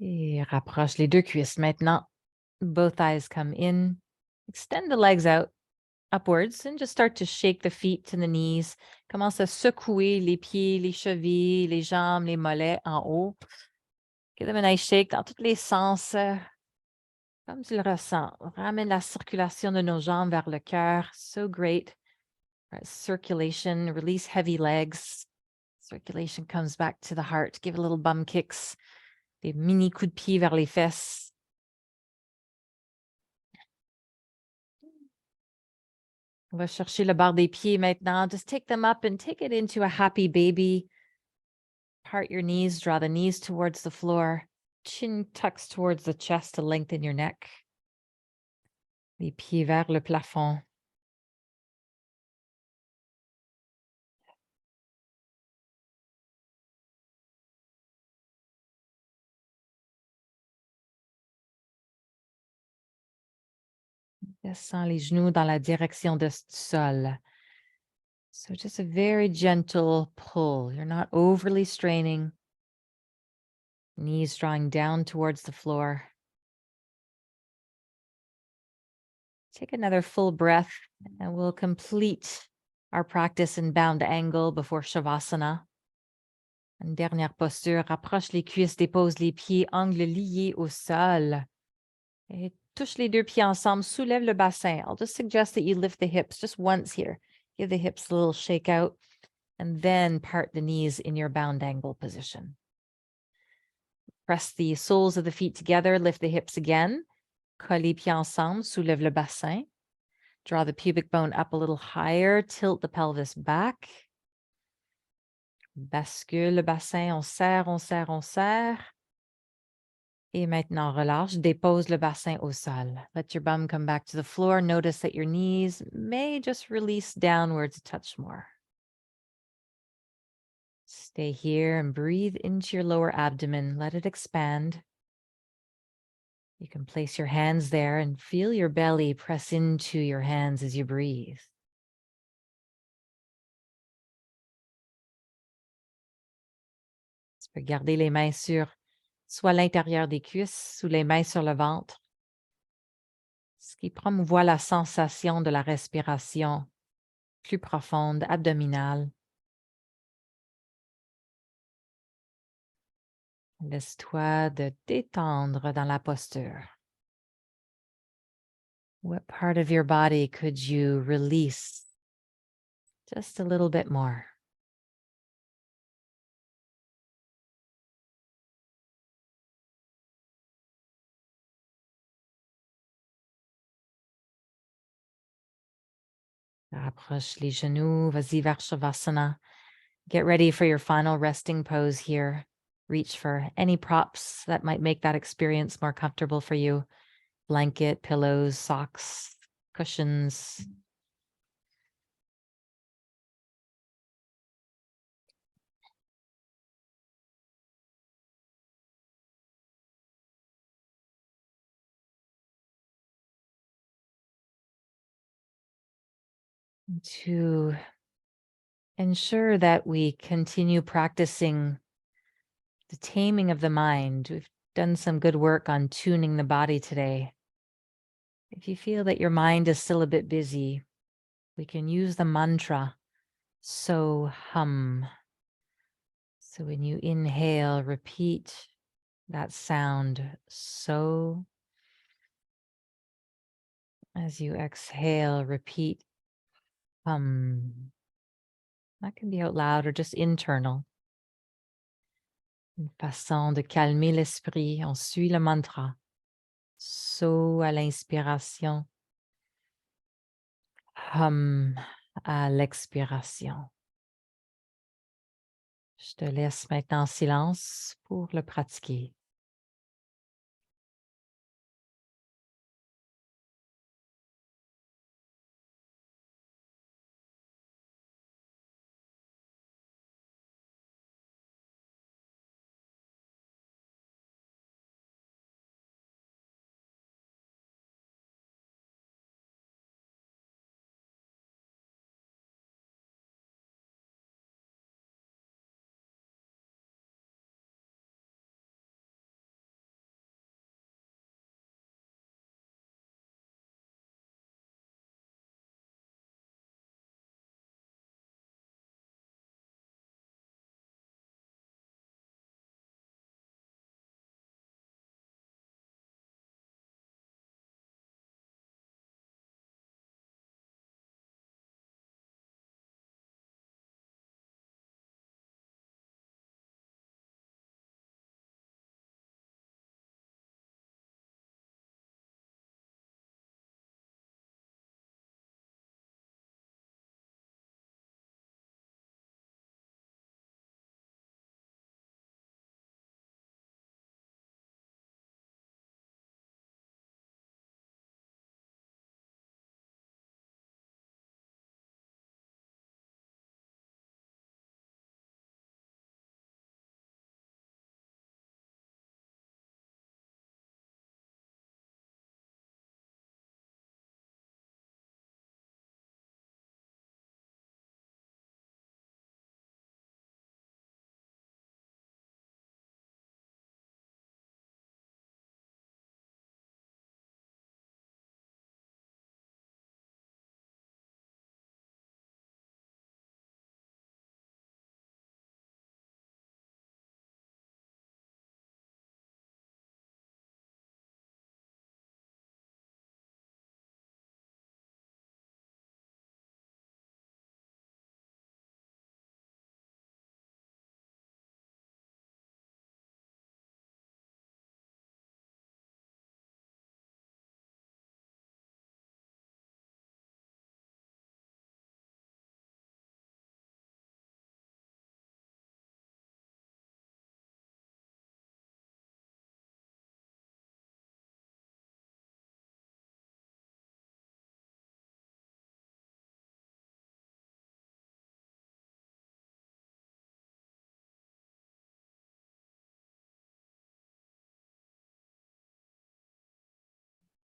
Et rapproche les deux cuisses maintenant. Both thighs come in. Extend the legs out upwards and just start to shake the feet and the knees. Commence à secouer les pieds, les chevilles, les jambes, les mollets en haut. Give them a nice shake dans tous les sens. Comme tu le ressens. Ramène la circulation de nos jambes vers le cœur. So great. Right, circulation, release heavy legs. Circulation comes back to the heart. Give a little bum kicks. Des mini coups de pied vers les fesses. On va chercher le barre des pieds maintenant. Just take them up and take it into a happy baby. Part your knees, draw the knees towards the floor. Chin tucks towards the chest to lengthen your neck. Les pieds vers le plafond. Descends les genoux dans la direction du sol. So just a very gentle pull. You're not overly straining. Knees drawing down towards the floor. Take another full breath and we'll complete our practice in bound angle before Shavasana. Une dernière posture, rapproche les cuisses, dépose les pieds, angles liés au sol. Et touche les deux pieds ensemble, soulève le bassin. I'll just suggest that you lift the hips just once here. Give the hips a little shake out, and then part the knees in your bound angle position. Press the soles of the feet together, lift the hips again. Colle les pieds ensemble, soulève le bassin. Draw the pubic bone up a little higher, tilt the pelvis back. Bascule le bassin, on serre, on serre, on serre. Et maintenant, relâche, dépose le bassin au sol. Let your bum come back to the floor. Notice that your knees may just release downwards a touch more. Stay here and breathe into your lower abdomen. Let it expand. You can place your hands there and feel your belly press into your hands as you breathe. Tu peux garder les mains sur soit l'intérieur des cuisses ou les mains sur le ventre, ce qui promouvoit la sensation de la respiration plus profonde, abdominale. Laisse-toi de détendre dans la posture. What part of your body could you release just a little bit more? Approche les genoux, vas-y vers Shavasana. Get ready for your final resting pose here. Reach for any props that might make that experience more comfortable for you. Blanket, pillows, socks, cushions. To ensure that we continue practicing the taming of the mind. We've done some good work on tuning the body today. If you feel that your mind is still a bit busy, we can use the mantra, so hum. So when you inhale, repeat that sound, so. As you exhale, repeat hum. That can be out loud or just internal. Une façon de calmer l'esprit, on suit le mantra. So à l'inspiration, hum à l'expiration. Je te laisse maintenant en silence pour le pratiquer.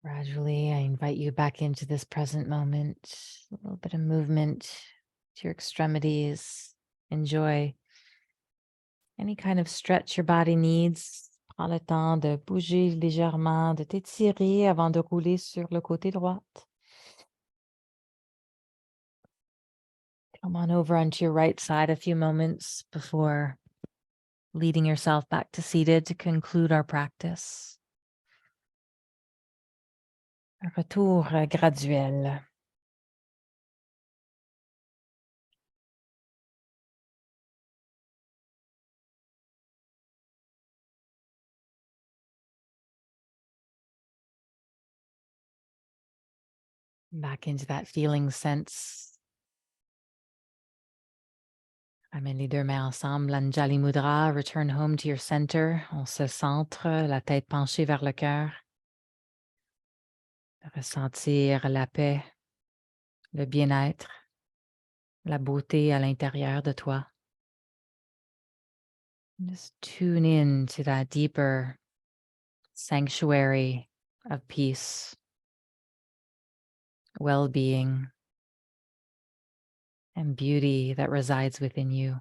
Gradually, I invite you back into this present moment, a little bit of movement to your extremities. Enjoy any kind of stretch your body needs. Prends le temps de bouger légèrement, de t'étirer avant de rouler sur le côté droit. Come on over onto your right side a few moments before leading yourself back to seated to conclude our practice. Un retour graduel. Back into that feeling sense. Amène les deux mains ensemble, l'Anjali Mudra. Return home to your center. On se centre, la tête penchée vers le cœur. Ressentir la paix, le bien-être, la beauté à l'intérieur de toi. Just tune in to that deeper sanctuary of peace, well-being, and beauty that resides within you.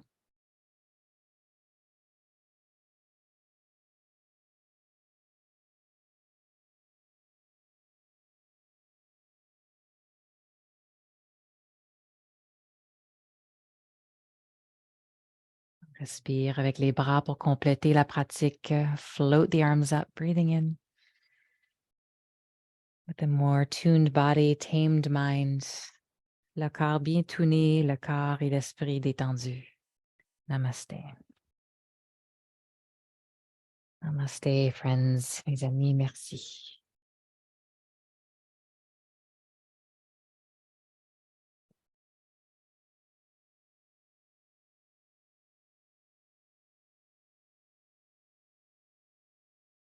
Respire avec les bras pour compléter la pratique. Float the arms up, breathing in. With a more tuned body, tamed mind. Le corps bien tuné, le corps et l'esprit détendus. Namaste. Namaste, friends, mes amis, merci.